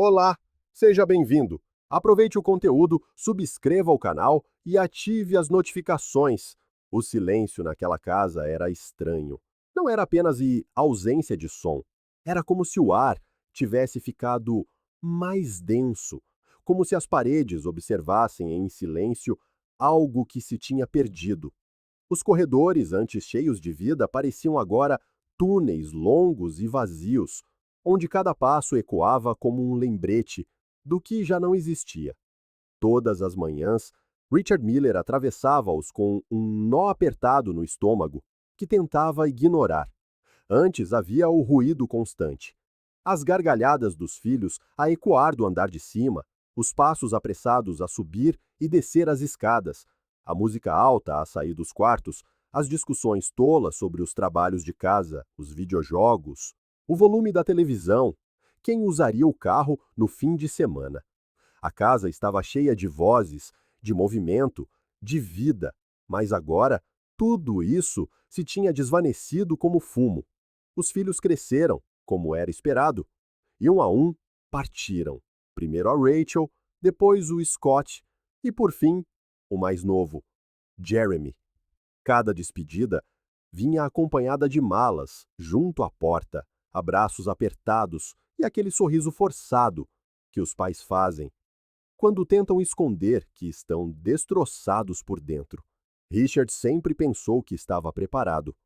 Olá, seja bem-vindo. Aproveite o conteúdo, subscreva o canal e ative as notificações. O silêncio naquela casa era estranho. Não era apenas ausência de som. Era como se o ar tivesse ficado mais denso, como se as paredes observassem em silêncio algo que se tinha perdido. Os corredores, antes cheios de vida, pareciam agora túneis longos e vazios, onde cada passo ecoava como um lembrete do que já não existia. Todas as manhãs, Richard Miller atravessava-os com um nó apertado no estômago, que tentava ignorar. Antes havia o ruído constante. As gargalhadas dos filhos a ecoar do andar de cima, os passos apressados a subir e descer as escadas, a música alta a sair dos quartos, as discussões tolas sobre os trabalhos de casa, os videojogos, o volume da televisão, quem usaria o carro no fim de semana. A casa estava cheia de vozes, de movimento, de vida, mas agora tudo isso se tinha desvanecido como fumo. Os filhos cresceram, como era esperado, e um a um partiram. Primeiro a Rachel, depois o Scott e, por fim, o mais novo, Jeremy. Cada despedida vinha acompanhada de malas, junto à porta, abraços apertados e aquele sorriso forçado que os pais fazem quando tentam esconder que estão destroçados por dentro. Richard sempre pensou que estava preparado.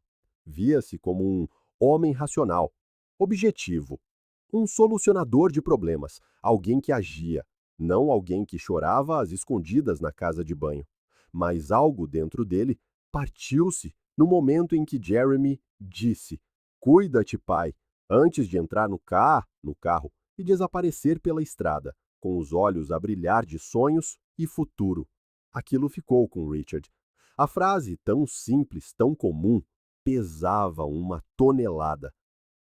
Via-se como um homem racional, objetivo, um solucionador de problemas, alguém que agia, não alguém que chorava às escondidas na casa de banho. Mas algo dentro dele partiu-se no momento em que Jeremy disse: "Cuida-te, pai", antes de entrar no carro e desaparecer pela estrada, com os olhos a brilhar de sonhos e futuro. Aquilo ficou com Richard. A frase, tão simples, tão comum, pesava uma tonelada.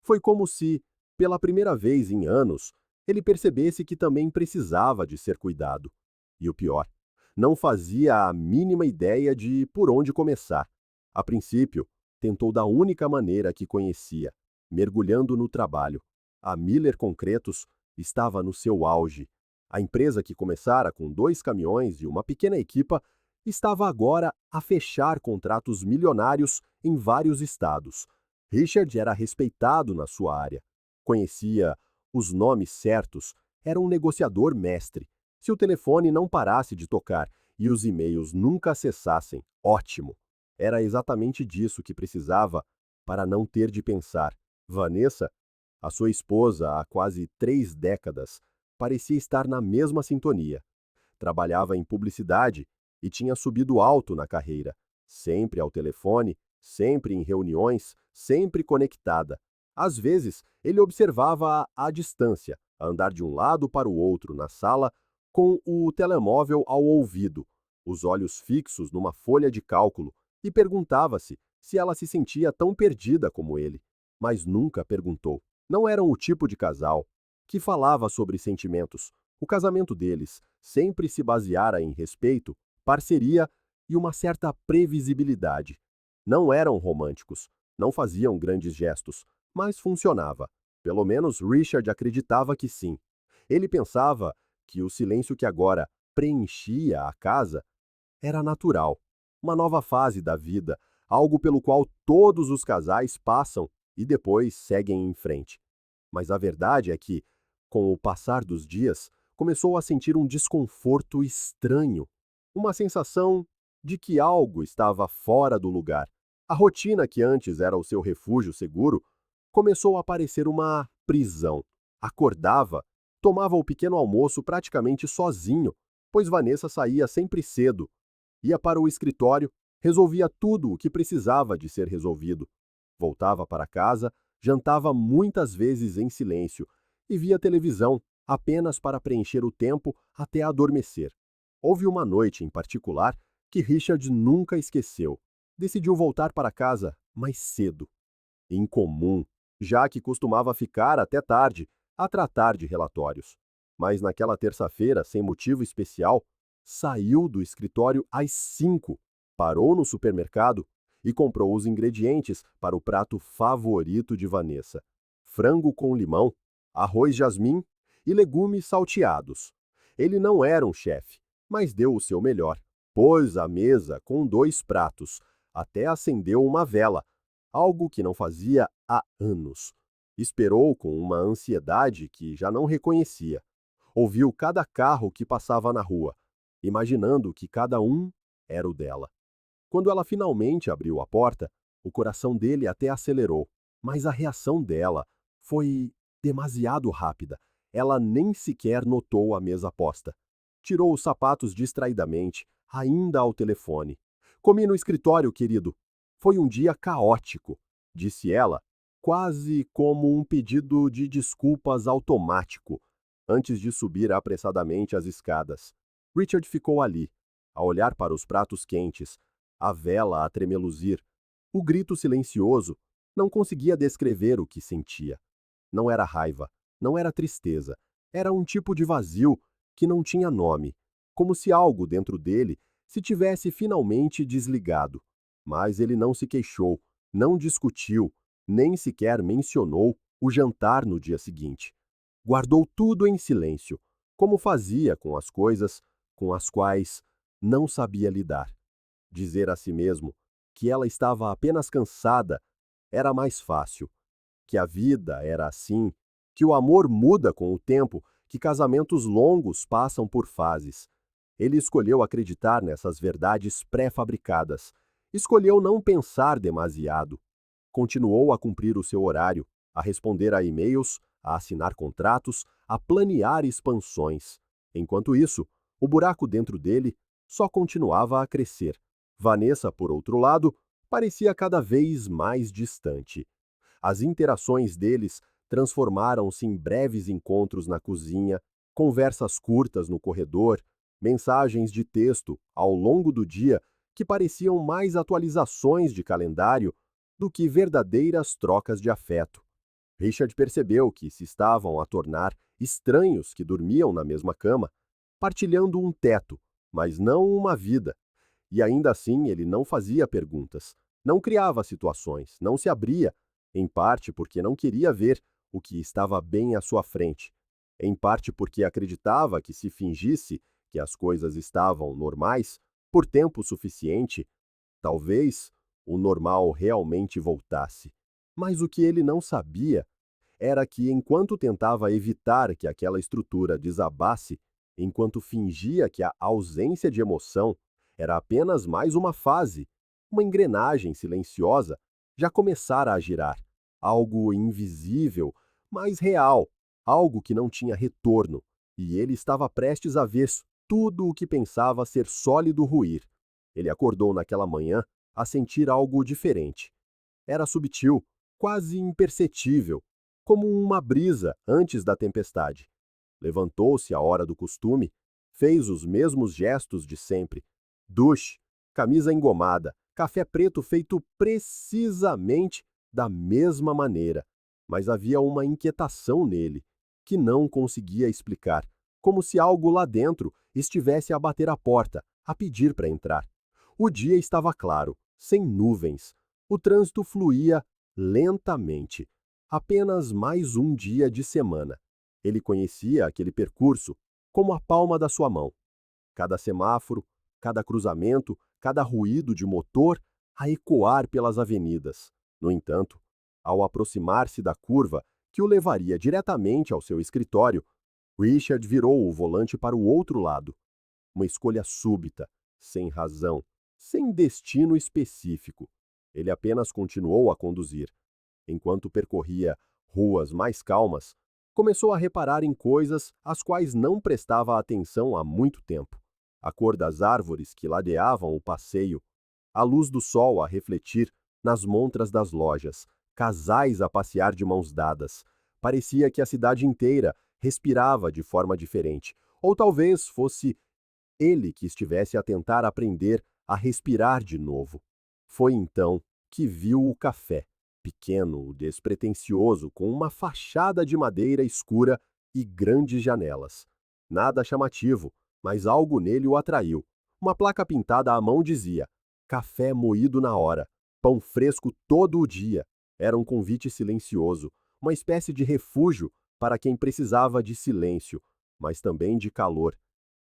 Foi como se, pela primeira vez em anos, ele percebesse que também precisava de ser cuidado. E o pior, não fazia a mínima ideia de por onde começar. A princípio, tentou da única maneira que conhecia, mergulhando no trabalho. A Miller Concretos estava no seu auge. A empresa que começara com 2 caminhões e uma pequena equipa estava agora a fechar contratos milionários em vários estados. Richard era respeitado na sua área. Conhecia os nomes certos, era um negociador mestre. Se o telefone não parasse de tocar e os e-mails nunca cessassem, ótimo. Era exatamente disso que precisava para não ter de pensar. Vanessa, a sua esposa há quase 3 décadas, parecia estar na mesma sintonia. Trabalhava em publicidade e tinha subido alto na carreira, sempre ao telefone, sempre em reuniões, sempre conectada. Às vezes, ele observava-a à distância, a andar de um lado para o outro na sala, com o telemóvel ao ouvido, os olhos fixos numa folha de cálculo, e perguntava-se se ela se sentia tão perdida como ele. Mas nunca perguntou. Não eram o tipo de casal que falava sobre sentimentos. O casamento deles sempre se baseara em respeito, parceria e uma certa previsibilidade. Não eram românticos, não faziam grandes gestos, mas funcionava. Pelo menos Richard acreditava que sim. Ele pensava que o silêncio que agora preenchia a casa era natural, uma nova fase da vida, algo pelo qual todos os casais passam e depois seguem em frente. Mas a verdade é que, com o passar dos dias, começou a sentir um desconforto estranho, uma sensação de que algo estava fora do lugar. A rotina que antes era o seu refúgio seguro começou a parecer uma prisão. Acordava, tomava o pequeno almoço praticamente sozinho, pois Vanessa saía sempre cedo, ia para o escritório, resolvia tudo o que precisava de ser resolvido. Voltava para casa, jantava muitas vezes em silêncio e via televisão apenas para preencher o tempo até adormecer. Houve uma noite em particular que Richard nunca esqueceu. Decidiu voltar para casa mais cedo. Incomum, já que costumava ficar até tarde a tratar de relatórios. Mas naquela terça-feira, sem motivo especial, saiu do escritório às 5, parou no supermercado e comprou os ingredientes para o prato favorito de Vanessa: frango com limão, arroz jasmim e legumes salteados. Ele não era um chefe, mas deu o seu melhor. Pôs a mesa com 2 pratos, até acendeu uma vela, algo que não fazia há anos. Esperou com uma ansiedade que já não reconhecia. Ouviu cada carro que passava na rua, imaginando que cada um era o dela. Quando ela finalmente abriu a porta, o coração dele até acelerou, mas a reação dela foi demasiado rápida. Ela nem sequer notou a mesa posta. Tirou os sapatos distraidamente, ainda ao telefone. Comi no escritório, querido. Foi um dia caótico, disse ela, quase como um pedido de desculpas automático, antes de subir apressadamente as escadas. Richard ficou ali, a olhar para os pratos quentes, a vela a tremeluzir. O grito silencioso não conseguia descrever o que sentia. Não era raiva, não era tristeza, era um tipo de vazio que não tinha nome, como se algo dentro dele se tivesse finalmente desligado. Mas ele não se queixou, não discutiu, nem sequer mencionou o jantar no dia seguinte. Guardou tudo em silêncio, como fazia com as coisas com as quais não sabia lidar. Dizer a si mesmo que ela estava apenas cansada era mais fácil, que a vida era assim, que o amor muda com o tempo, que casamentos longos passam por fases. Ele escolheu acreditar nessas verdades pré-fabricadas. Escolheu não pensar demasiado. Continuou a cumprir o seu horário, a responder a e-mails, a assinar contratos, a planear expansões. Enquanto isso, o buraco dentro dele só continuava a crescer. Vanessa, por outro lado, parecia cada vez mais distante. As interações deles transformaram-se em breves encontros na cozinha, conversas curtas no corredor, mensagens de texto ao longo do dia que pareciam mais atualizações de calendário do que verdadeiras trocas de afeto. Richard percebeu que se estavam a tornar estranhos que dormiam na mesma cama, partilhando um teto, mas não uma vida. E ainda assim ele não fazia perguntas, não criava situações, não se abria, em parte porque não queria ver o que estava bem à sua frente, em parte porque acreditava que se fingisse que as coisas estavam normais por tempo suficiente, talvez o normal realmente voltasse. Mas o que ele não sabia era que, enquanto tentava evitar que aquela estrutura desabasse, enquanto fingia que a ausência de emoção era apenas mais uma fase, uma engrenagem silenciosa já começara a girar. Algo invisível, mas real, algo que não tinha retorno, e ele estava prestes a ver tudo o que pensava ser sólido ruir. Ele acordou naquela manhã a sentir algo diferente. Era sutil, quase imperceptível, como uma brisa antes da tempestade. Levantou-se à hora do costume, fez os mesmos gestos de sempre. Duche, camisa engomada, café preto feito precisamente da mesma maneira. Mas havia uma inquietação nele, que não conseguia explicar, como se algo lá dentro estivesse a bater a porta, a pedir para entrar. O dia estava claro, sem nuvens. O trânsito fluía lentamente. Apenas mais um dia de semana. Ele conhecia aquele percurso como a palma da sua mão. Cada semáforo, cada cruzamento, cada ruído de motor a ecoar pelas avenidas. No entanto, ao aproximar-se da curva que o levaria diretamente ao seu escritório, Richard virou o volante para o outro lado. Uma escolha súbita, sem razão, sem destino específico. Ele apenas continuou a conduzir. Enquanto percorria ruas mais calmas, começou a reparar em coisas às quais não prestava atenção há muito tempo. A cor das árvores que ladeavam o passeio, a luz do sol a refletir nas montras das lojas, casais a passear de mãos dadas. Parecia que a cidade inteira respirava de forma diferente, ou talvez fosse ele que estivesse a tentar aprender a respirar de novo. Foi então que viu o café, pequeno, despretensioso, com uma fachada de madeira escura e grandes janelas. Nada chamativo, mas algo nele o atraiu. Uma placa pintada à mão dizia: café moído na hora, pão fresco todo o dia. Era um convite silencioso, uma espécie de refúgio para quem precisava de silêncio, mas também de calor.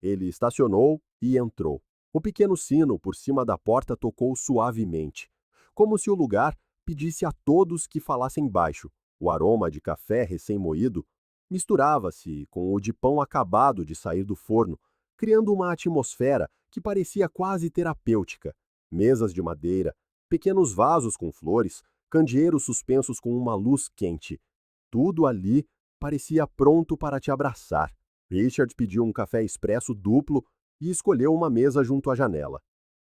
Ele estacionou e entrou. O pequeno sino por cima da porta tocou suavemente, como se o lugar pedisse a todos que falassem baixo. O aroma de café recém-moído misturava-se com o de pão acabado de sair do forno, criando uma atmosfera que parecia quase terapêutica. Mesas de madeira, pequenos vasos com flores, candeeiros suspensos com uma luz quente. Tudo ali parecia pronto para te abraçar. Richard pediu um café expresso duplo e escolheu uma mesa junto à janela.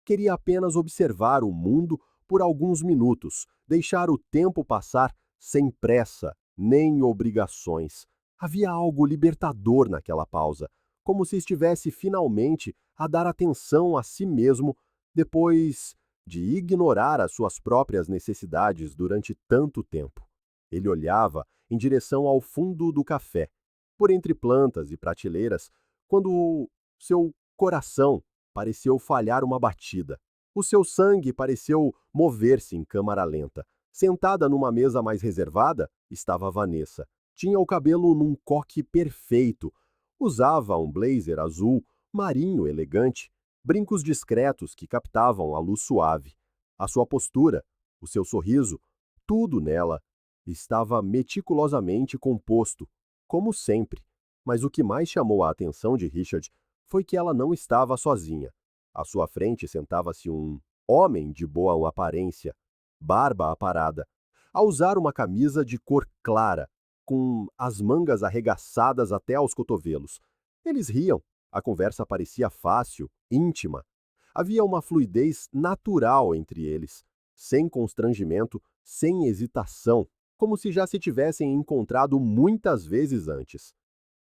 Queria apenas observar o mundo por alguns minutos, deixar o tempo passar sem pressa, nem obrigações. Havia algo libertador naquela pausa, como se estivesse finalmente a dar atenção a si mesmo depois de ignorar as suas próprias necessidades durante tanto tempo. Ele olhava em direção ao fundo do café, por entre plantas e prateleiras, quando seu coração pareceu falhar uma batida. O seu sangue pareceu mover-se em câmara lenta. Sentada numa mesa mais reservada, estava Vanessa. Tinha o cabelo num coque perfeito. Usava um blazer azul marinho elegante, brincos discretos que captavam a luz suave. A sua postura, o seu sorriso, tudo nela estava meticulosamente composto, como sempre. Mas o que mais chamou a atenção de Richard foi que ela não estava sozinha. À sua frente sentava-se um homem de boa aparência, barba aparada, a usar uma camisa de cor clara, com as mangas arregaçadas até aos cotovelos. Eles riam, a conversa parecia fácil, íntima. Havia uma fluidez natural entre eles, sem constrangimento, sem hesitação, como se já se tivessem encontrado muitas vezes antes.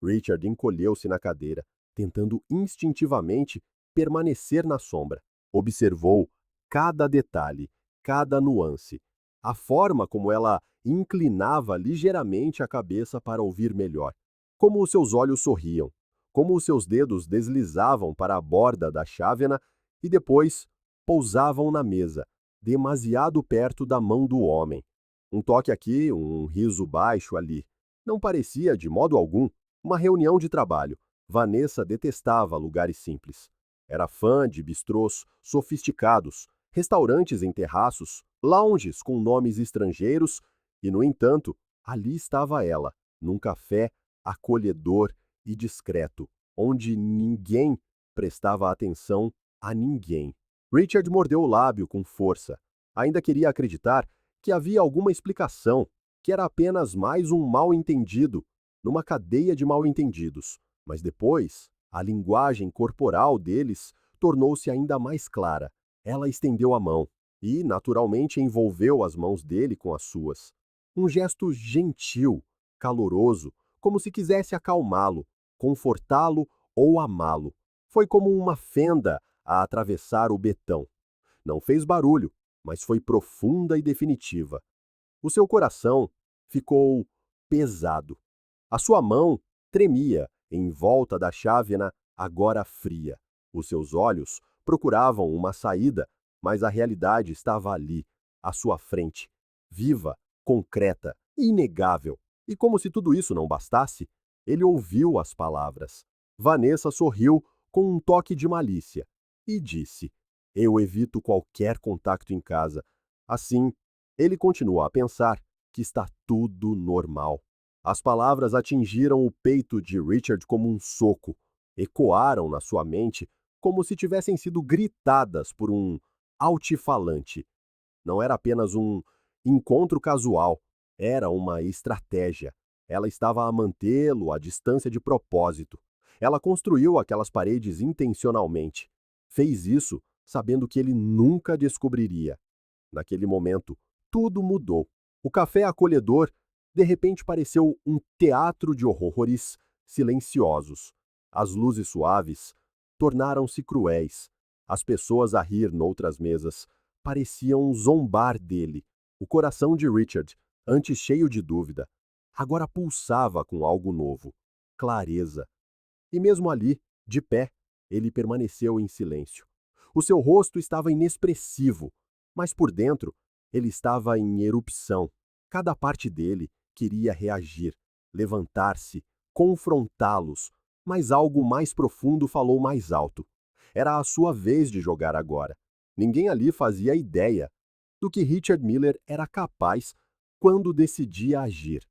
Richard encolheu-se na cadeira, tentando instintivamente permanecer na sombra. Observou cada detalhe, cada nuance, a forma como ela inclinava ligeiramente a cabeça para ouvir melhor, como os seus olhos sorriam, como os seus dedos deslizavam para a borda da chávena e depois pousavam na mesa, demasiado perto da mão do homem. Um toque aqui, um riso baixo ali. Não parecia, de modo algum, uma reunião de trabalho. Vanessa detestava lugares simples. Era fã de bistrôs sofisticados, restaurantes em terraços, lounges com nomes estrangeiros, e, no entanto, ali estava ela, num café acolhedor e discreto, onde ninguém prestava atenção a ninguém. Richard mordeu o lábio com força. Ainda queria acreditar que havia alguma explicação, que era apenas mais um mal-entendido, numa cadeia de mal-entendidos. Mas depois, a linguagem corporal deles tornou-se ainda mais clara. Ela estendeu a mão e, naturalmente, envolveu as mãos dele com as suas. Um gesto gentil, caloroso, como se quisesse acalmá-lo, confortá-lo ou amá-lo. Foi como uma fenda a atravessar o betão. Não fez barulho, mas foi profunda e definitiva. O seu coração ficou pesado. A sua mão tremia em volta da chávena, agora fria. Os seus olhos procuravam uma saída, mas a realidade estava ali, à sua frente, viva, concreta, inegável. E como se tudo isso não bastasse, ele ouviu as palavras. Vanessa sorriu com um toque de malícia e disse: "Eu evito qualquer contato em casa." Assim, ele continuou a pensar que está tudo normal. As palavras atingiram o peito de Richard como um soco, ecoaram na sua mente como se tivessem sido gritadas por um altifalante. Não era apenas um encontro casual, era uma estratégia. Ela estava a mantê-lo à distância de propósito. Ela construiu aquelas paredes intencionalmente. Fez isso sabendo que ele nunca descobriria. Naquele momento, tudo mudou. O café acolhedor, de repente, pareceu um teatro de horrores silenciosos. As luzes suaves tornaram-se cruéis. As pessoas a rir noutras mesas pareciam zombar dele. O coração de Richard, antes cheio de dúvida, agora pulsava com algo novo, clareza. E mesmo ali, de pé, ele permaneceu em silêncio. O seu rosto estava inexpressivo, mas por dentro ele estava em erupção. Cada parte dele queria reagir. levantar-se, confrontá-los, mas algo mais profundo falou mais alto. Era a sua vez de jogar agora. Ninguém ali fazia ideia do que Richard Miller era capaz quando decidia agir.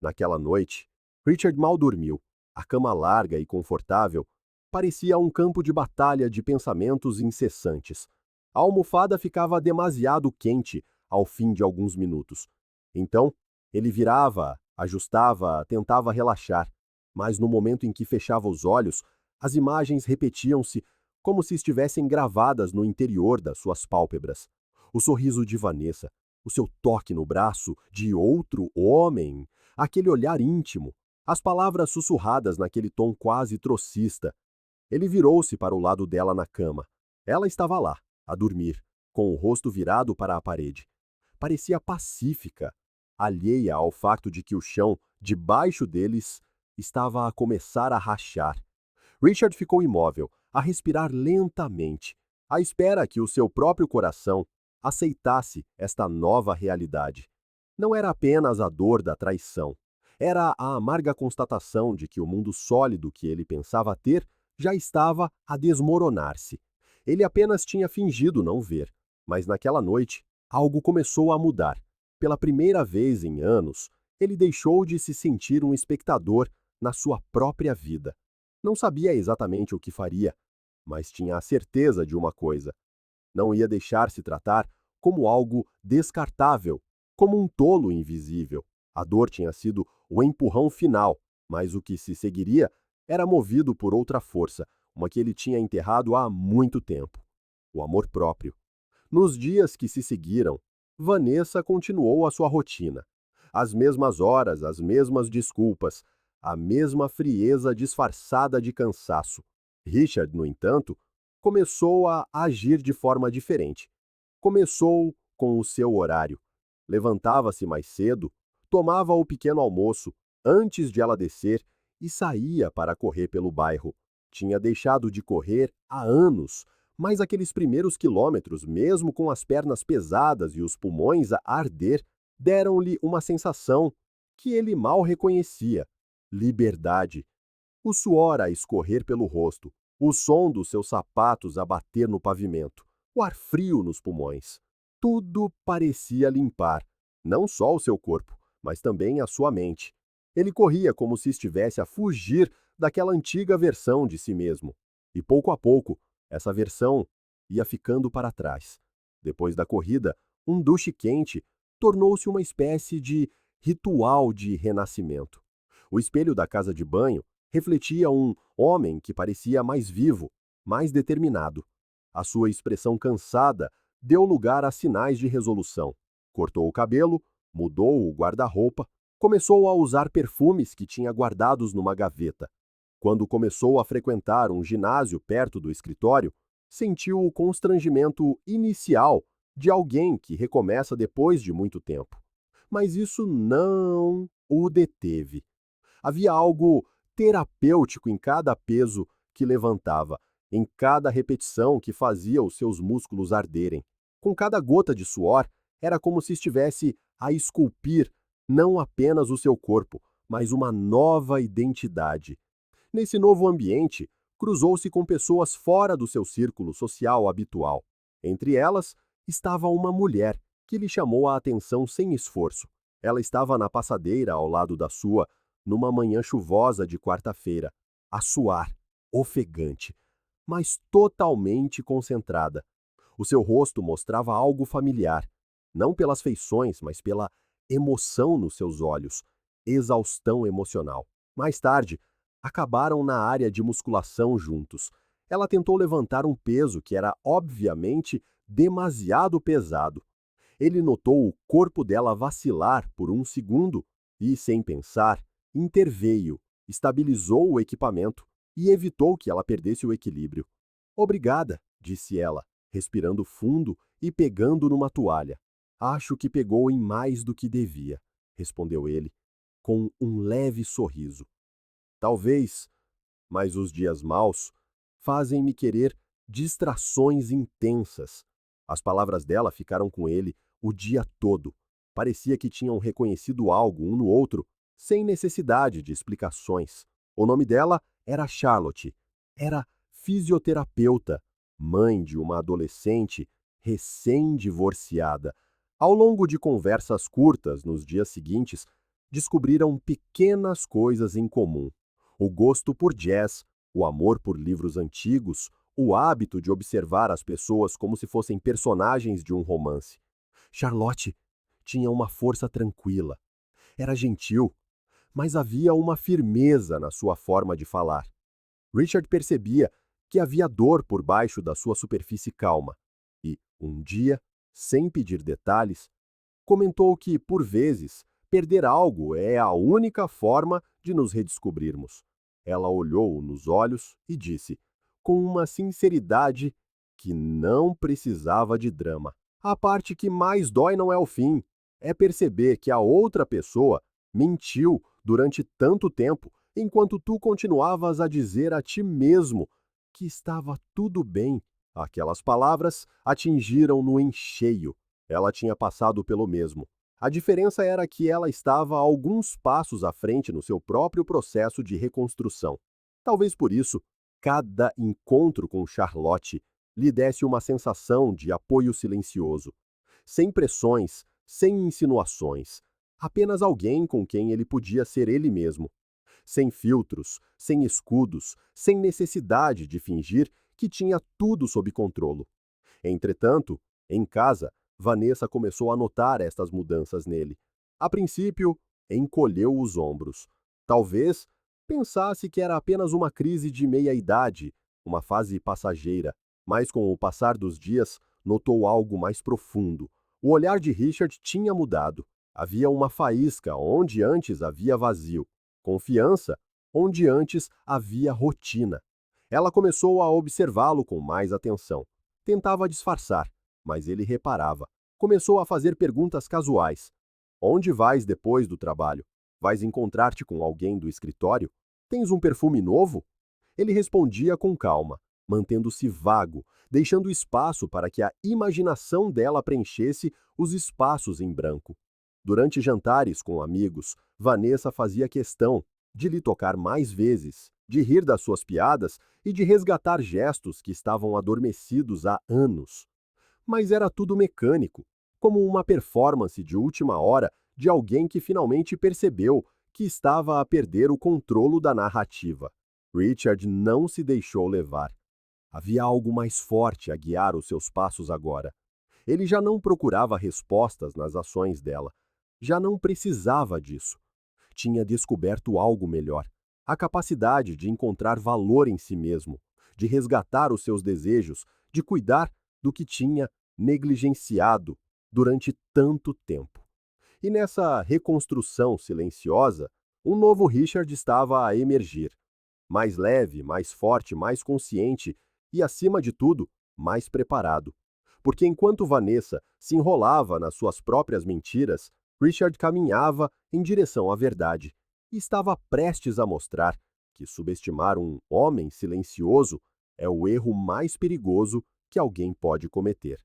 Naquela noite, Richard mal dormiu. A cama larga e confortável parecia um campo de batalha de pensamentos incessantes. A almofada ficava demasiado quente ao fim de alguns minutos. Então, ele virava, ajustava, tentava relaxar, mas no momento em que fechava os olhos, as imagens repetiam-se como se estivessem gravadas no interior das suas pálpebras. O sorriso de Vanessa, o seu toque no braço de outro homem, aquele olhar íntimo, as palavras sussurradas naquele tom quase trocista. Ele virou-se para o lado dela na cama. Ela estava lá, a dormir, com o rosto virado para a parede. Parecia pacífica, alheia ao facto de que o chão, debaixo deles, estava a começar a rachar. Richard ficou imóvel, a respirar lentamente, à espera que o seu próprio coração aceitasse esta nova realidade. Não era apenas a dor da traição. Era a amarga constatação de que o mundo sólido que ele pensava ter já estava a desmoronar-se. Ele apenas tinha fingido não ver, mas naquela noite algo começou a mudar. Pela primeira vez em anos, ele deixou de se sentir um espectador na sua própria vida. Não sabia exatamente o que faria, mas tinha a certeza de uma coisa: não ia deixar-se tratar como algo descartável, como um tolo invisível. A dor tinha sido o empurrão final, mas o que se seguiria era movido por outra força, uma que ele tinha enterrado há muito tempo: o amor próprio. Nos dias que se seguiram, Vanessa continuou a sua rotina. As mesmas horas, as mesmas desculpas, a mesma frieza disfarçada de cansaço. Richard, no entanto, começou a agir de forma diferente. Começou com o seu horário. Levantava-se mais cedo, tomava o pequeno almoço antes de ela descer e saía para correr pelo bairro. Tinha deixado de correr há anos, mas aqueles primeiros quilômetros, mesmo com as pernas pesadas e os pulmões a arder, deram-lhe uma sensação que ele mal reconhecia: liberdade. O suor a escorrer pelo rosto, o som dos seus sapatos a bater no pavimento, o ar frio nos pulmões. Tudo parecia limpar, não só o seu corpo, mas também a sua mente. Ele corria como se estivesse a fugir daquela antiga versão de si mesmo. E pouco a pouco, essa versão ia ficando para trás. Depois da corrida, um duche quente tornou-se uma espécie de ritual de renascimento. O espelho da casa de banho refletia um homem que parecia mais vivo, mais determinado. A sua expressão cansada deu lugar a sinais de resolução. Cortou o cabelo, mudou o guarda-roupa, começou a usar perfumes que tinha guardados numa gaveta. Quando começou a frequentar um ginásio perto do escritório, sentiu o constrangimento inicial de alguém que recomeça depois de muito tempo. Mas isso não o deteve. Havia algo terapêutico em cada peso que levantava, em cada repetição que fazia os seus músculos arderem. Com cada gota de suor, era como se estivesse a esculpir não apenas o seu corpo, mas uma nova identidade. Nesse novo ambiente, cruzou-se com pessoas fora do seu círculo social habitual. Entre elas, estava uma mulher que lhe chamou a atenção sem esforço. Ela estava na passadeira ao lado da sua, numa manhã chuvosa de quarta-feira, a suar, ofegante, mas totalmente concentrada. O seu rosto mostrava algo familiar, não pelas feições, mas pela emoção nos seus olhos, exaustão emocional. Mais tarde, acabaram na área de musculação juntos. Ela tentou levantar um peso que era obviamente demasiado pesado. Ele notou o corpo dela vacilar por um segundo e, sem pensar, interveio, estabilizou o equipamento e evitou que ela perdesse o equilíbrio. Obrigada, disse ela, respirando fundo e pegando numa toalha. Acho que pegou em mais do que devia, respondeu ele, com um leve sorriso. Talvez, mas os dias maus fazem-me querer distrações intensas. As palavras dela ficaram com ele o dia todo. Parecia que tinham reconhecido algo um no outro sem necessidade de explicações. O nome dela era Charlotte. Era fisioterapeuta, mãe de uma adolescente recém-divorciada. Ao longo de conversas curtas nos dias seguintes, descobriram pequenas coisas em comum: o gosto por jazz, o amor por livros antigos, o hábito de observar as pessoas como se fossem personagens de um romance. Charlotte tinha uma força tranquila. Era gentil, mas havia uma firmeza na sua forma de falar. Richard percebia que havia dor por baixo da sua superfície calma. E, um dia, sem pedir detalhes, comentou que, por vezes, perder algo é a única forma de nos redescobrirmos. Ela olhou-o nos olhos e disse, com uma sinceridade que não precisava de drama: a parte que mais dói não é o fim, é perceber que a outra pessoa mentiu durante tanto tempo, enquanto tu continuavas a dizer a ti mesmo que estava tudo bem. Aquelas palavras atingiram-no em cheio. Ela tinha passado pelo mesmo. A diferença era que ela estava alguns passos à frente no seu próprio processo de reconstrução. Talvez por isso, cada encontro com Charlotte lhe desse uma sensação de apoio silencioso. Sem pressões, sem insinuações. Apenas alguém com quem ele podia ser ele mesmo. Sem filtros, sem escudos, sem necessidade de fingir que tinha tudo sob controle. Entretanto, em casa, Vanessa começou a notar estas mudanças nele. A princípio, encolheu os ombros. Talvez pensasse que era apenas uma crise de meia-idade, uma fase passageira, mas com o passar dos dias, notou algo mais profundo. O olhar de Richard tinha mudado. Havia uma faísca onde antes havia vazio, confiança onde antes havia rotina. Ela começou a observá-lo com mais atenção. Tentava disfarçar, mas ele reparava. Começou a fazer perguntas casuais. Onde vais depois do trabalho? Vais encontrar-te com alguém do escritório? Tens um perfume novo? Ele respondia com calma, mantendo-se vago, deixando espaço para que a imaginação dela preenchesse os espaços em branco. Durante jantares com amigos, Vanessa fazia questão de lhe tocar mais vezes, de rir das suas piadas e de resgatar gestos que estavam adormecidos há anos. Mas era tudo mecânico, como uma performance de última hora de alguém que finalmente percebeu que estava a perder o controlo da narrativa. Richard não se deixou levar. Havia algo mais forte a guiar os seus passos agora. Ele já não procurava respostas nas ações dela. Já não precisava disso. Tinha descoberto algo melhor. A capacidade de encontrar valor em si mesmo, de resgatar os seus desejos, de cuidar do que tinha negligenciado durante tanto tempo. E nessa reconstrução silenciosa, um novo Richard estava a emergir. Mais leve, mais forte, mais consciente e, acima de tudo, mais preparado. Porque enquanto Vanessa se enrolava nas suas próprias mentiras, Richard caminhava em direção à verdade e estava prestes a mostrar que subestimar um homem silencioso é o erro mais perigoso que alguém pode cometer.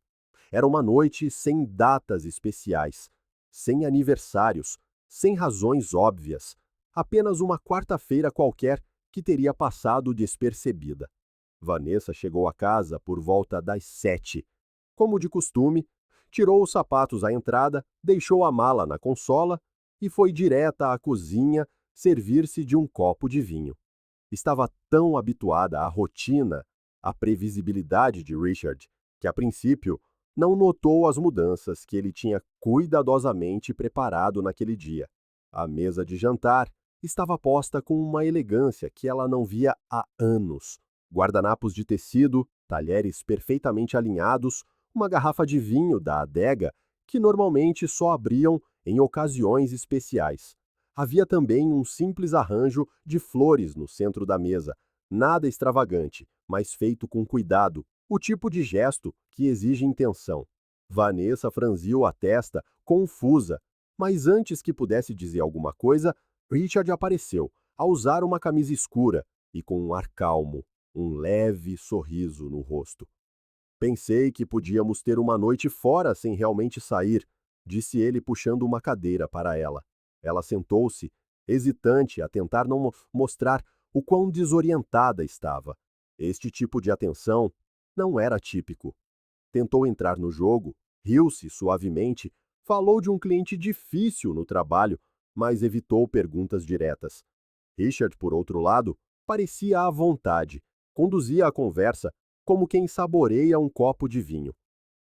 Era uma noite sem datas especiais, sem aniversários, sem razões óbvias, apenas uma quarta-feira qualquer que teria passado despercebida. Vanessa chegou a casa por volta das 7. Como de costume, tirou os sapatos à entrada, deixou a mala na consola e foi direta à cozinha servir-se de um copo de vinho. Estava tão habituada à rotina, à previsibilidade de Richard, que a princípio não notou as mudanças que ele tinha cuidadosamente preparado naquele dia. A mesa de jantar estava posta com uma elegância que ela não via há anos. Guardanapos de tecido, talheres perfeitamente alinhados, uma garrafa de vinho da adega que normalmente só abriam em ocasiões especiais. Havia também um simples arranjo de flores no centro da mesa, nada extravagante, mas feito com cuidado, o tipo de gesto que exige intenção. Vanessa franziu a testa, confusa, mas antes que pudesse dizer alguma coisa, Richard apareceu, a usar uma camisa escura e com um ar calmo, um leve sorriso no rosto. Pensei que podíamos ter uma noite fora sem realmente sair, disse ele puxando uma cadeira para ela. Ela sentou-se hesitante a tentar não mostrar o quão desorientada estava. Este tipo de atenção não era típico. Tentou entrar no jogo, riu-se suavemente, falou de um cliente difícil no trabalho, mas evitou perguntas diretas. Richard, por outro lado, parecia à vontade, conduzia a conversa como quem saboreia um copo de vinho.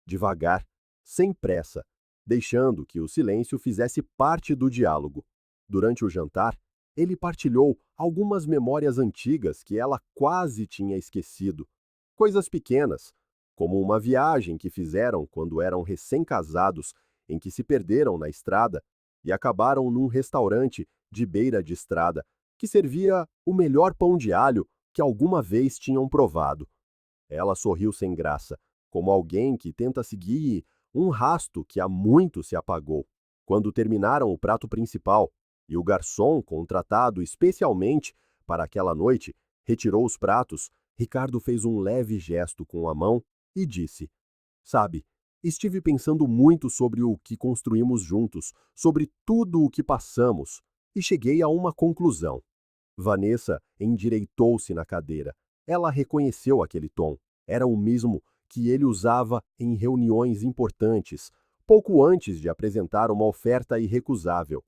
Devagar, sem pressa, deixando que o silêncio fizesse parte do diálogo. Durante o jantar, ele partilhou algumas memórias antigas que ela quase tinha esquecido. Coisas pequenas, como uma viagem que fizeram quando eram recém-casados, em que se perderam na estrada e acabaram num restaurante de beira de estrada, que servia o melhor pão de alho que alguma vez tinham provado. Ela sorriu sem graça, como alguém que tenta seguir um rasto que há muito se apagou. Quando terminaram o prato principal e o garçom, contratado especialmente para aquela noite, retirou os pratos, Ricardo fez um leve gesto com a mão e disse: Sabe, estive pensando muito sobre o que construímos juntos, sobre tudo o que passamos, e cheguei a uma conclusão. Vanessa endireitou-se na cadeira. Ela reconheceu aquele tom. Era o mesmo que ele usava em reuniões importantes, pouco antes de apresentar uma oferta irrecusável.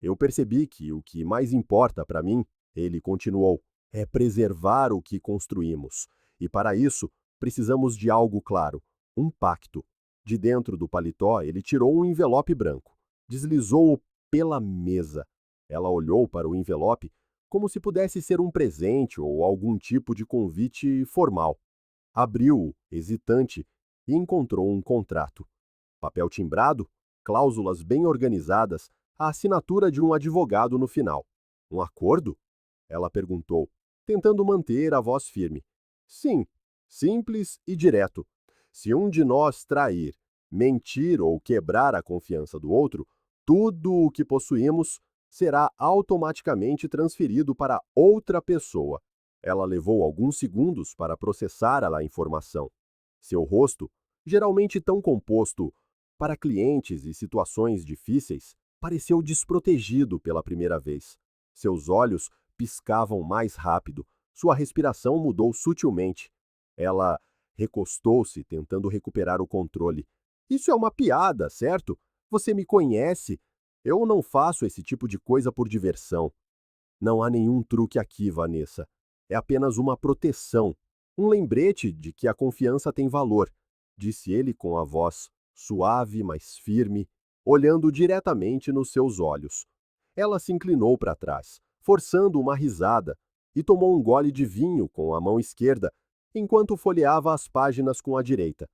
Eu percebi que o que mais importa para mim, ele continuou, é preservar o que construímos. E para isso, precisamos de algo claro, um pacto. De dentro do paletó, ele tirou um envelope branco, deslizou-o pela mesa. Ela olhou para o envelope como se pudesse ser um presente ou algum tipo de convite formal. Abriu-o, hesitante, e encontrou um contrato. Papel timbrado, cláusulas bem organizadas, a assinatura de um advogado no final. Um acordo? Ela perguntou, tentando manter a voz firme. Sim, simples e direto. Se um de nós trair, mentir ou quebrar a confiança do outro, tudo o que possuímos será automaticamente transferido para outra pessoa. Ela levou alguns segundos para processar a informação. Seu rosto, geralmente tão composto para clientes e situações difíceis, pareceu desprotegido pela primeira vez. Seus olhos piscavam mais rápido, sua respiração mudou sutilmente. Ela recostou-se, tentando recuperar o controle. Isso é uma piada, certo? Você me conhece. Eu não faço esse tipo de coisa por diversão. Não há nenhum truque aqui, Vanessa. É apenas uma proteção, um lembrete de que a confiança tem valor, disse ele com a voz suave, mas firme, olhando diretamente nos seus olhos. Ela se inclinou para trás, forçando uma risada, e tomou um gole de vinho com a mão esquerda, enquanto folheava as páginas com a direita.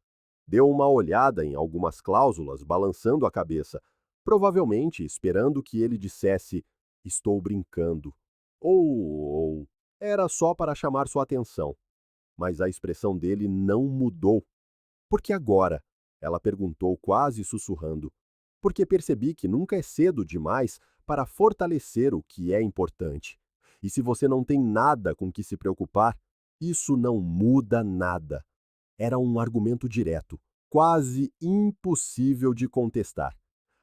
Deu uma olhada em algumas cláusulas, balançando a cabeça, provavelmente esperando que ele dissesse: Estou brincando. Ou era só para chamar sua atenção. Mas a expressão dele não mudou. Por que agora? Ela perguntou, quase sussurrando. Porque percebi que nunca é cedo demais para fortalecer o que é importante. E se você não tem nada com que se preocupar, isso não muda nada. Era um argumento direto, quase impossível de contestar.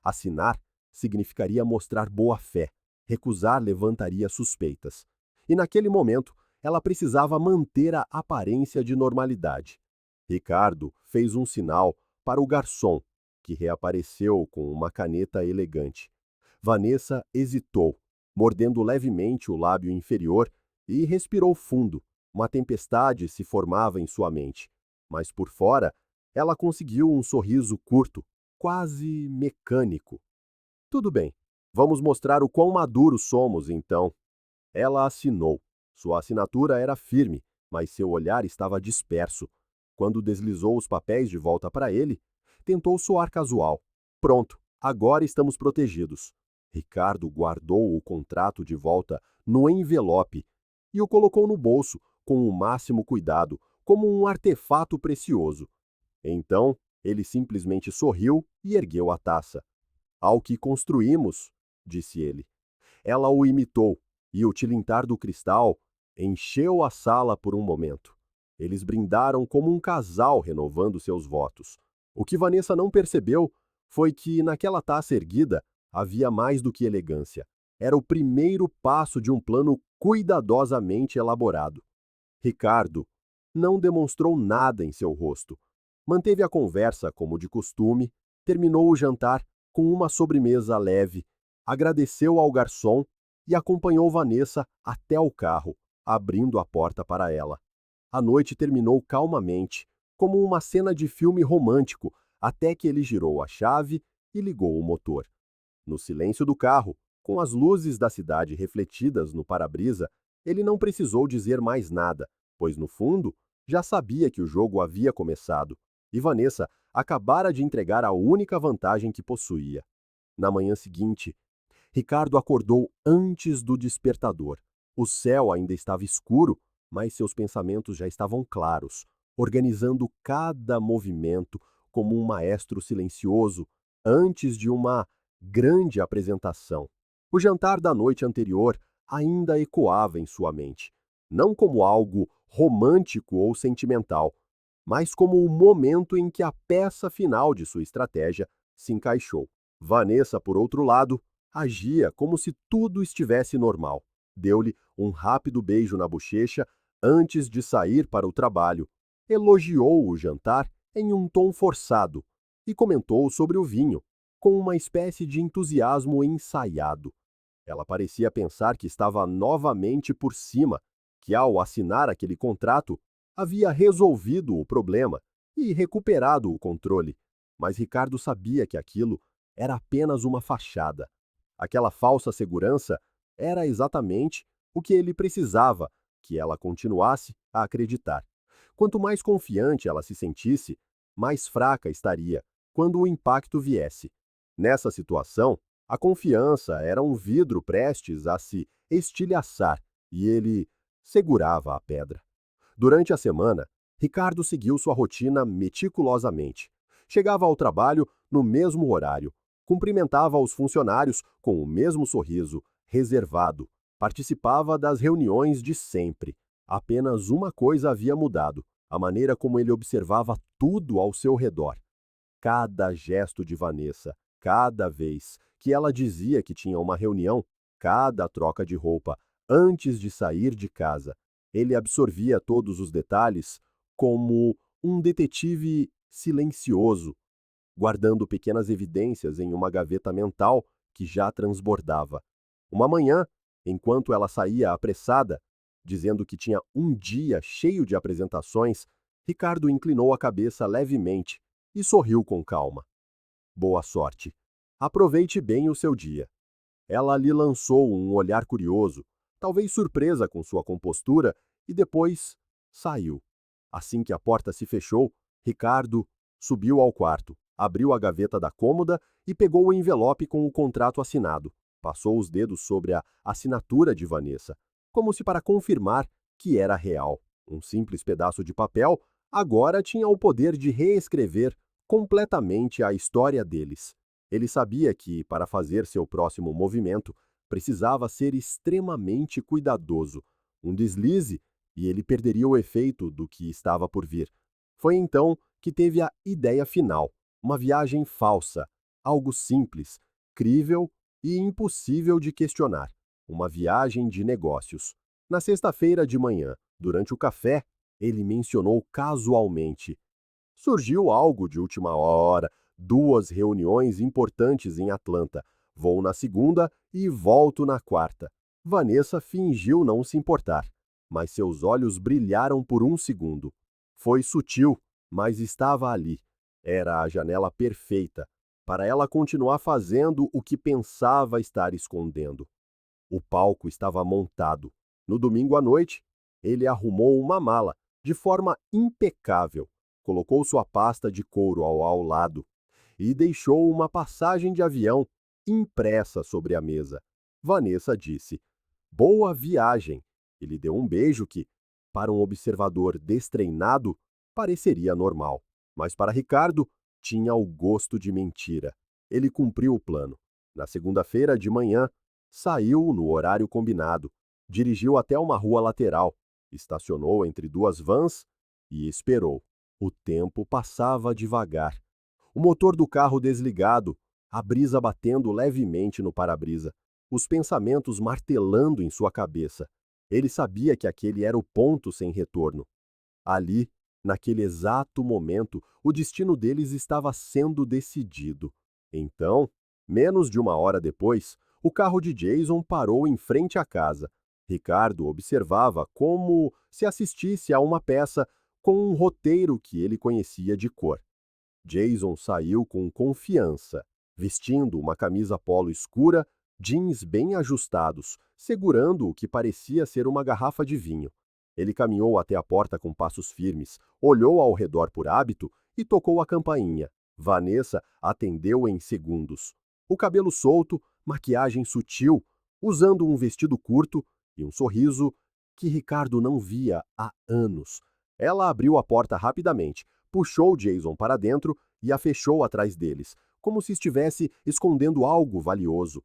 Assinar significaria mostrar boa-fé, recusar levantaria suspeitas. E naquele momento, ela precisava manter a aparência de normalidade. Ricardo fez um sinal para o garçom, que reapareceu com uma caneta elegante. Vanessa hesitou, mordendo levemente o lábio inferior, e respirou fundo. Uma tempestade se formava em sua mente. Mas por fora, ela conseguiu um sorriso curto, quase mecânico. Tudo bem, vamos mostrar o quão maduros somos, então. Ela assinou. Sua assinatura era firme, mas seu olhar estava disperso. Quando deslizou os papéis de volta para ele, tentou soar casual. Pronto, agora estamos protegidos. Ricardo guardou o contrato de volta no envelope e o colocou no bolso com o máximo cuidado, como um artefato precioso. Então, ele simplesmente sorriu e ergueu a taça. Ao que construímos, disse ele. Ela o imitou, e o tilintar do cristal encheu a sala por um momento. Eles brindaram como um casal renovando seus votos. O que Vanessa não percebeu foi que, naquela taça erguida, havia mais do que elegância. Era o primeiro passo de um plano cuidadosamente elaborado. Ricardo não demonstrou nada em seu rosto. Manteve a conversa como de costume, terminou o jantar com uma sobremesa leve, agradeceu ao garçom e acompanhou Vanessa até o carro, abrindo a porta para ela. A noite terminou calmamente, como uma cena de filme romântico, até que ele girou a chave e ligou o motor. No silêncio do carro, com as luzes da cidade refletidas no para-brisa, ele não precisou dizer mais nada, pois no fundo já sabia que o jogo havia começado e Vanessa acabara de entregar a única vantagem que possuía. Na manhã seguinte, Ricardo acordou antes do despertador. O céu ainda estava escuro, mas seus pensamentos já estavam claros, organizando cada movimento como um maestro silencioso antes de uma grande apresentação. O jantar da noite anterior ainda ecoava em sua mente, não como algo romântico ou sentimental, mas como o momento em que a peça final de sua estratégia se encaixou. Vanessa, por outro lado, agia como se tudo estivesse normal. Deu-lhe um rápido beijo na bochecha antes de sair para o trabalho. Elogiou o jantar em um tom forçado e comentou sobre o vinho, com uma espécie de entusiasmo ensaiado. Ela parecia pensar que estava novamente por cima, que ao assinar aquele contrato havia resolvido o problema e recuperado o controle. Mas Ricardo sabia que aquilo era apenas uma fachada. Aquela falsa segurança era exatamente o que ele precisava que ela continuasse a acreditar. Quanto mais confiante ela se sentisse, mais fraca estaria quando o impacto viesse. Nessa situação, a confiança era um vidro prestes a se estilhaçar e ele segurava a pedra. Durante a semana, Ricardo seguiu sua rotina meticulosamente. Chegava ao trabalho no mesmo horário, cumprimentava os funcionários com o mesmo sorriso, reservado, participava das reuniões de sempre. Apenas uma coisa havia mudado: a maneira como ele observava tudo ao seu redor. Cada gesto de Vanessa, cada vez que ela dizia que tinha uma reunião, cada troca de roupa antes de sair de casa, ele absorvia todos os detalhes como um detetive silencioso, guardando pequenas evidências em uma gaveta mental que já transbordava. Uma manhã, enquanto ela saía apressada, dizendo que tinha um dia cheio de apresentações, Ricardo inclinou a cabeça levemente e sorriu com calma. Boa sorte. Aproveite bem o seu dia. Ela lhe lançou um olhar curioso, talvez surpresa com sua compostura, e depois saiu. Assim que a porta se fechou, Ricardo subiu ao quarto, abriu a gaveta da cômoda e pegou o envelope com o contrato assinado. Passou os dedos sobre a assinatura de Vanessa, como se para confirmar que era real. Um simples pedaço de papel agora tinha o poder de reescrever completamente a história deles. Ele sabia que, para fazer seu próximo movimento, precisava ser extremamente cuidadoso. Um deslize e ele perderia o efeito do que estava por vir. Foi então que teve a ideia final, uma viagem falsa, algo simples, crível e impossível de questionar. Uma viagem de negócios. Na sexta-feira de manhã, durante o café, ele mencionou casualmente: surgiu algo de última hora, 2 reuniões importantes em Atlanta. Vou na segunda e volto na quarta. Vanessa fingiu não se importar, mas seus olhos brilharam por um segundo. Foi sutil, mas estava ali. Era a janela perfeita para ela continuar fazendo o que pensava estar escondendo. O palco estava montado. No domingo à noite, ele arrumou uma mala, de forma impecável, colocou sua pasta de couro ao lado e deixou uma passagem de avião impressa sobre a mesa. Vanessa disse: boa viagem! E lhe deu um beijo que, para um observador destreinado, pareceria normal. Mas para Ricardo, tinha o gosto de mentira. Ele cumpriu o plano. Na segunda-feira de manhã, saiu no horário combinado, dirigiu até uma rua lateral, estacionou entre 2 vans e esperou. O tempo passava devagar. O motor do carro desligado, a brisa batendo levemente no para-brisa. os pensamentos martelando em sua cabeça. Ele sabia que aquele era o ponto sem retorno. Ali, naquele exato momento, o destino deles estava sendo decidido. Então, menos de uma hora depois, o carro de Jason parou em frente à casa. Ricardo observava como se assistisse a uma peça com um roteiro que ele conhecia de cor. Jason saiu com confiança, vestindo uma camisa polo escura, jeans bem ajustados, segurando o que parecia ser uma garrafa de vinho. Ele caminhou até a porta com passos firmes, olhou ao redor por hábito e tocou a campainha. Vanessa atendeu em segundos. O cabelo solto, maquiagem sutil, usando um vestido curto e um sorriso que Ricardo não via há anos. Ela abriu a porta rapidamente, puxou Jason para dentro e a fechou atrás deles, como se estivesse escondendo algo valioso.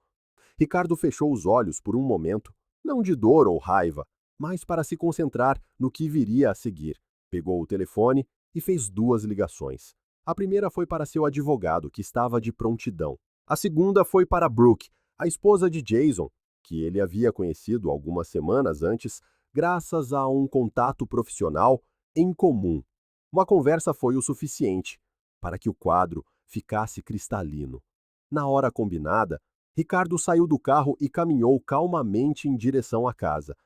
Ricardo fechou os olhos por um momento, não de dor ou raiva, mas para se concentrar no que viria a seguir. Pegou o telefone e fez 2 ligações. A primeira foi para seu advogado, que estava de prontidão. A segunda foi para Brooke, a esposa de Jason, que ele havia conhecido algumas semanas antes, graças a um contato profissional em comum. Uma conversa foi o suficiente para que o quadro ficasse cristalino. Na hora combinada, Ricardo saiu do carro e caminhou calmamente em direção à casa.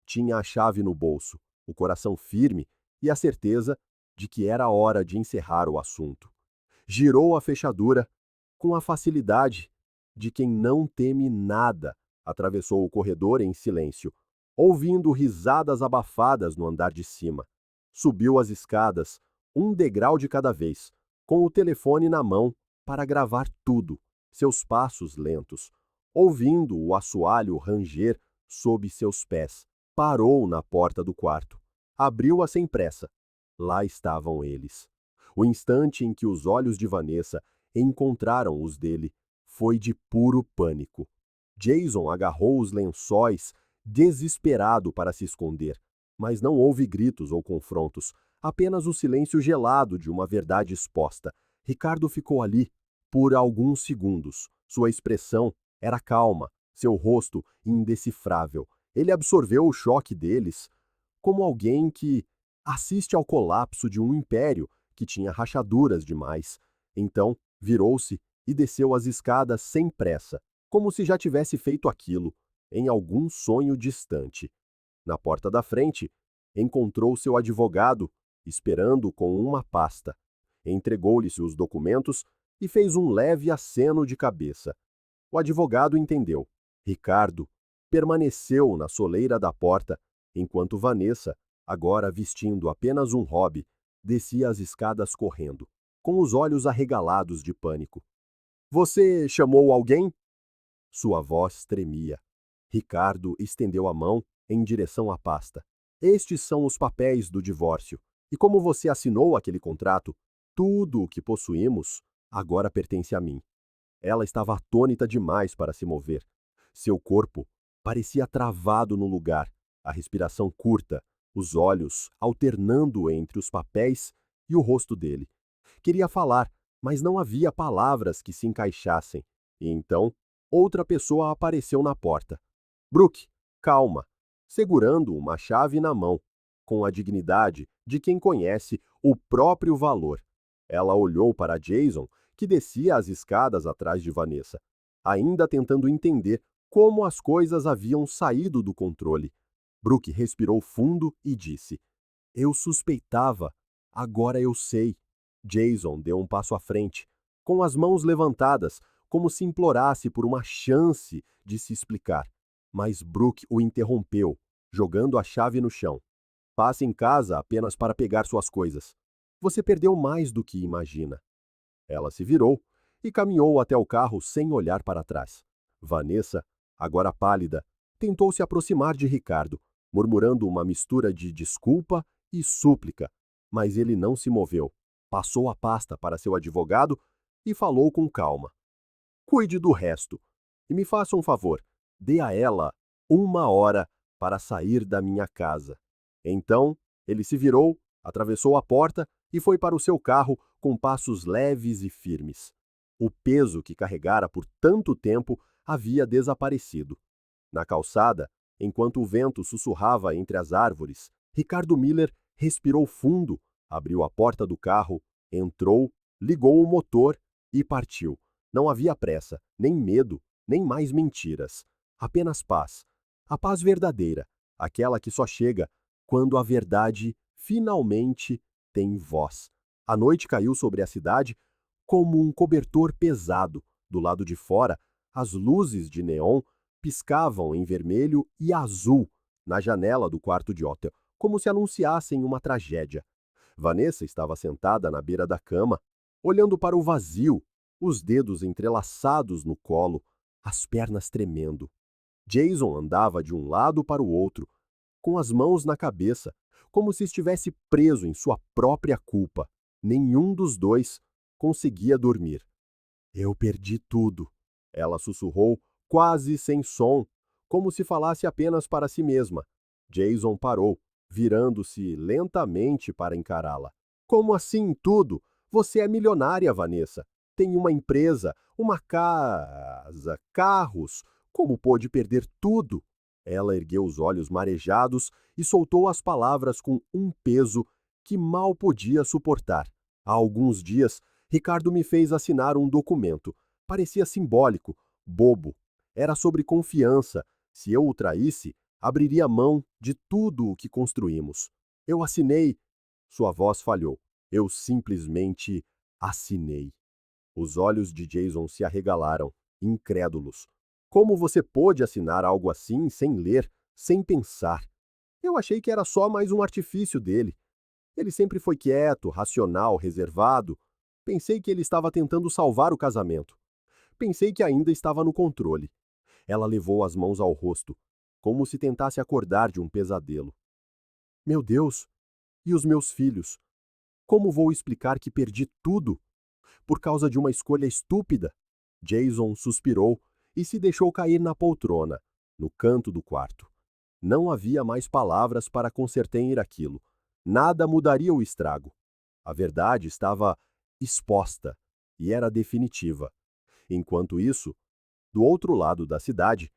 Tinha a chave no bolso, o coração firme e a certeza de que era hora de encerrar o assunto. Girou a fechadura com a facilidade de quem não teme nada. Atravessou o corredor em silêncio, ouvindo risadas abafadas no andar de cima. Subiu as escadas, um degrau de cada vez, com o telefone na mão para gravar tudo, seus passos lentos. Ouvindo o assoalho ranger sob seus pés, parou na porta do quarto. Abriu-a sem pressa. Lá estavam eles. O instante em que os olhos de Vanessa encontraram os dele foi de puro pânico. Jason agarrou os lençóis, desesperado para se esconder. Mas não houve gritos ou confrontos, apenas o silêncio gelado de uma verdade exposta. Ricardo ficou ali por alguns segundos. Sua expressão era calma, seu rosto indecifrável. Ele absorveu o choque deles como alguém que assiste ao colapso de um império que tinha rachaduras demais. Então, virou-se e desceu as escadas sem pressa, como se já tivesse feito aquilo em algum sonho distante. Na porta da frente, encontrou seu advogado, esperando com uma pasta. Entregou-lhe os documentos e fez um leve aceno de cabeça. O advogado entendeu. Ricardo permaneceu na soleira da porta, enquanto Vanessa, agora vestindo apenas um hobby, descia as escadas correndo, com os olhos arregalados de pânico. Você chamou alguém? Sua voz tremia. Ricardo estendeu a mão em direção à pasta. Estes são os papéis do divórcio. E como você assinou aquele contrato, tudo o que possuímos agora pertence a mim. Ela estava atônita demais para se mover. Seu corpo parecia travado no lugar, a respiração curta, os olhos alternando entre os papéis e o rosto dele. Queria falar, mas não havia palavras que se encaixassem. E então, outra pessoa apareceu na porta. Brooke, calma, segurando uma chave na mão, com a dignidade de quem conhece o próprio valor. Ela olhou para Jason, que descia as escadas atrás de Vanessa, ainda tentando entender como as coisas haviam saído do controle. Brooke respirou fundo e disse: Eu suspeitava, agora eu sei. Jason deu um passo à frente, com as mãos levantadas, como se implorasse por uma chance de se explicar. Mas Brooke o interrompeu, jogando a chave no chão. Passe em casa apenas para pegar suas coisas. Você perdeu mais do que imagina. Ela se virou e caminhou até o carro sem olhar para trás. Vanessa, agora pálida, tentou se aproximar de Ricardo, murmurando uma mistura de desculpa e súplica, mas ele não se moveu. Passou a pasta para seu advogado e falou com calma. Cuide do resto. E me faça um favor, dê a ela 1 hora para sair da minha casa. Então, ele se virou, atravessou a porta e foi para o seu carro com passos leves e firmes. O peso que carregara por tanto tempo havia desaparecido. Na calçada, enquanto o vento sussurrava entre as árvores, Ricardo Miller respirou fundo, abriu a porta do carro, entrou, ligou o motor e partiu. Não havia pressa, nem medo, nem mais mentiras. Apenas paz. A paz verdadeira, aquela que só chega quando a verdade finalmente tem voz. A noite caiu sobre a cidade como um cobertor pesado. Do lado de fora, as luzes de neon piscavam em vermelho e azul na janela do quarto de hotel, como se anunciassem uma tragédia. Vanessa estava sentada na beira da cama, olhando para o vazio, os dedos entrelaçados no colo, as pernas tremendo. Jason andava de um lado para o outro, com as mãos na cabeça, como se estivesse preso em sua própria culpa. Nenhum dos dois conseguia dormir. Eu perdi tudo, ela sussurrou, quase sem som, como se falasse apenas para si mesma. Jason parou, virando-se lentamente para encará-la. Como assim tudo? Você é milionária, Vanessa. Tem uma empresa, uma casa, carros. Como pôde perder tudo? Ela ergueu os olhos marejados e soltou as palavras com um peso que mal podia suportar. Há alguns dias, Ricardo me fez assinar um documento. Parecia simbólico, bobo. Era sobre confiança. Se eu o traísse, abriria mão de tudo o que construímos. Eu assinei. Sua voz falhou. Eu simplesmente assinei. Os olhos de Jason se arregalaram, incrédulos. Como você pôde assinar algo assim sem ler, sem pensar? Eu achei que era só mais um artifício dele. Ele sempre foi quieto, racional, reservado. Pensei que ele estava tentando salvar o casamento. Pensei que ainda estava no controle. Ela levou as mãos ao rosto, como se tentasse acordar de um pesadelo. Meu Deus! E os meus filhos? Como vou explicar que perdi tudo? Por causa de uma escolha estúpida? Jason suspirou e se deixou cair na poltrona, no canto do quarto. Não havia mais palavras para consertar aquilo. Nada mudaria o estrago. A verdade estava exposta e era definitiva. Enquanto isso, do outro lado da cidade,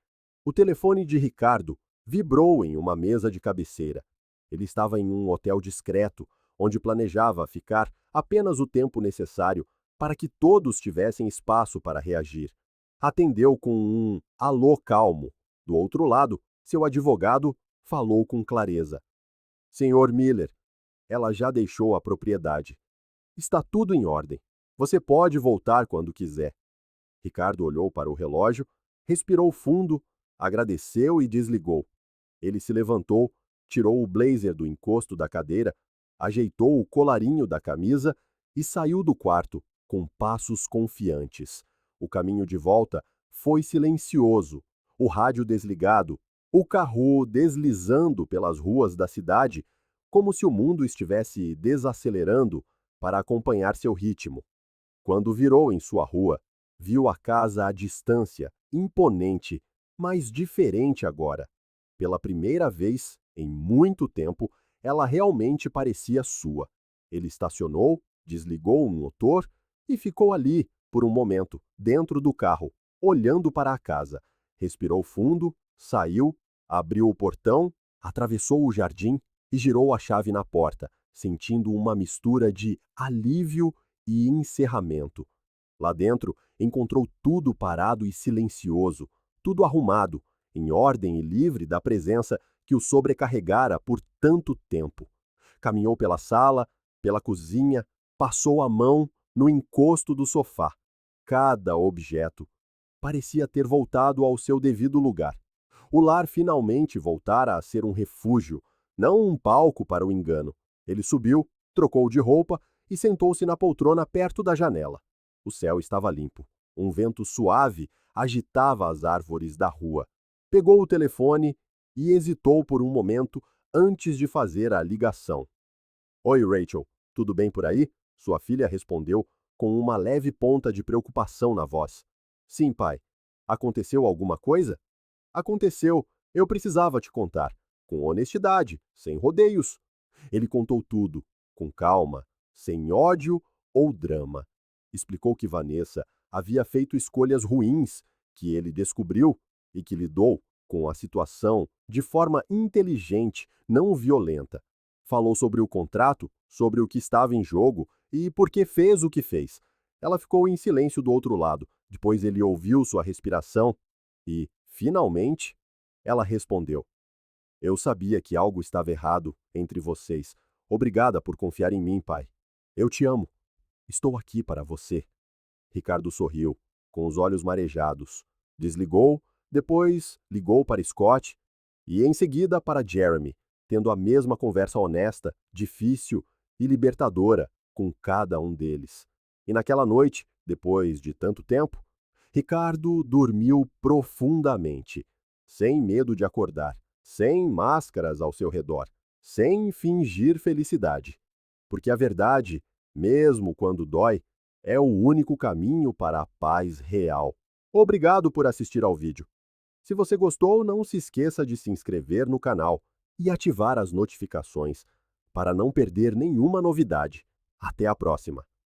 o telefone de Ricardo vibrou em uma mesa de cabeceira. Ele estava em um hotel discreto, onde planejava ficar apenas o tempo necessário para que todos tivessem espaço para reagir. Atendeu com um alô calmo. Do outro lado, seu advogado falou com clareza. Senhor Miller, ela já deixou a propriedade. Está tudo em ordem. Você pode voltar quando quiser. Ricardo olhou para o relógio, respirou fundo, agradeceu e desligou. Ele se levantou, tirou o blazer do encosto da cadeira, ajeitou o colarinho da camisa e saiu do quarto, com passos confiantes. O caminho de volta foi silencioso, o rádio desligado, o carro deslizando pelas ruas da cidade, como se o mundo estivesse desacelerando para acompanhar seu ritmo. Quando virou em sua rua, viu a casa à distância, imponente, mas diferente agora. Pela primeira vez, em muito tempo, ela realmente parecia sua. Ele estacionou, desligou o motor e ficou ali, por um momento, dentro do carro, olhando para a casa. Respirou fundo, saiu, abriu o portão, atravessou o jardim e girou a chave na porta, sentindo uma mistura de alívio e encerramento. Lá dentro, encontrou tudo parado e silencioso, tudo arrumado, em ordem e livre da presença que o sobrecarregara por tanto tempo. Caminhou pela sala, pela cozinha, passou a mão no encosto do sofá. Cada objeto parecia ter voltado ao seu devido lugar. O lar finalmente voltara a ser um refúgio, não um palco para o engano. Ele subiu, trocou de roupa e sentou-se na poltrona perto da janela. O céu estava limpo. Um vento suave agitava as árvores da rua. Pegou o telefone e hesitou por um momento antes de fazer a ligação. Oi, Rachel. Tudo bem por aí? Sua filha respondeu com uma leve ponta de preocupação na voz. Sim, pai. Aconteceu alguma coisa? Aconteceu. Eu precisava te contar. Com honestidade, sem rodeios. Ele contou tudo, com calma, sem ódio ou drama. Explicou que Vanessa havia feito escolhas ruins que ele descobriu e que lidou com a situação de forma inteligente, não violenta. Falou sobre o contrato, sobre o que estava em jogo e por que fez o que fez. Ela ficou em silêncio do outro lado. Depois ele ouviu sua respiração e, finalmente, ela respondeu: Eu sabia que algo estava errado entre vocês. Obrigada por confiar em mim, pai. Eu te amo. Estou aqui para você. Ricardo sorriu, com os olhos marejados. Desligou, depois ligou para Scott e em seguida para Jeremy, tendo a mesma conversa honesta, difícil e libertadora com cada um deles. E naquela noite, depois de tanto tempo, Ricardo dormiu profundamente, sem medo de acordar, sem máscaras ao seu redor, sem fingir felicidade. Porque a verdade, mesmo quando dói, é o único caminho para a paz real. Obrigado por assistir ao vídeo. Se você gostou, não se esqueça de se inscrever no canal e ativar as notificações para não perder nenhuma novidade. Até a próxima!